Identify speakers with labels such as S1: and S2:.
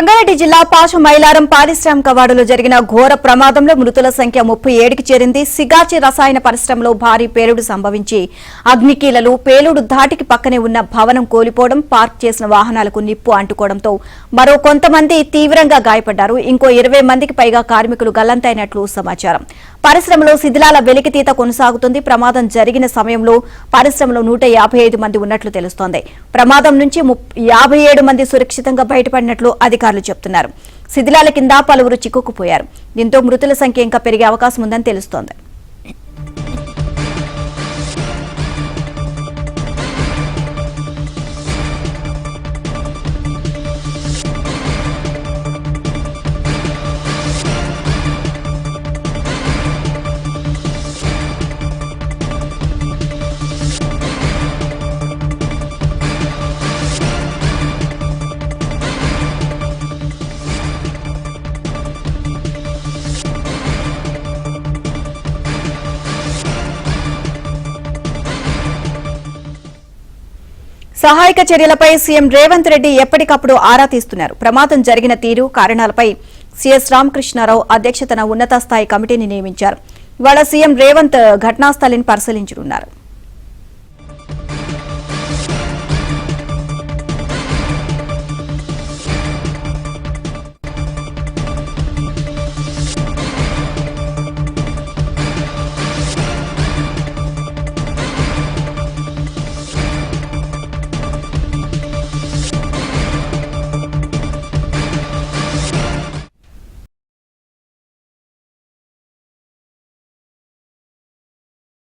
S1: రంగారెడ్డి జిల్లా పాష మైలారం పారిశ్రామిక వాడలో జరిగిన ఘోర ప్రమాదంలో మృతుల సంఖ్య 37కి చేరింది. సిగాచి రసాయన పరిశ్రమలో భారీ పేలుడు సంభవించి అగ్నికీలలు పేలుడు ధాటికి పక్కనే ఉన్న భవనం కూలిపోవడం, పార్క్ చేసిన వాహనాలకు నిప్పు అంటుకోవడంతో మరో కొంతమంది తీవ్రంగా గాయపడ్డారు. ఇంకో 20 మందికి పైగా కార్మికులు గల్లంతైనట్లు సమాచారం. పరిశ్రమలో శిథిలాల వెలికితీత కొనసాగుతుంది. ప్రమాదం జరిగిన సమయంలో పరిశ్రమలో 155 మంది ఉన్నట్లు తెలుస్తోంది. ప్రమాదం నుంచి 57 మంది సురక్షితంగా బయటపడినట్లు అధికారులు చెబుతున్నారు. శిథిలాల కింద పలువురు చిక్కుకుపోయారు. దీంతో మృతుల సంఖ్య ఇంకా పెరిగే అవకాశం ఉందని తెలుస్తోంది. సహాయక చర్యలపై సీఎం రేవంత్ రెడ్డి ఎప్పటికప్పుడు ఆరా తీస్తున్నారు. ప్రమాదం జరిగిన తీరు, కారణాలపై సీఎస్ రామకృష్ణారావు అధ్యక్షతన ఉన్నత స్థాయి కమిటీని నియమించారు. ఇవాళ సీఎం రేవంత్ ఘటనాస్థలిని పరిశీలించనున్నారు.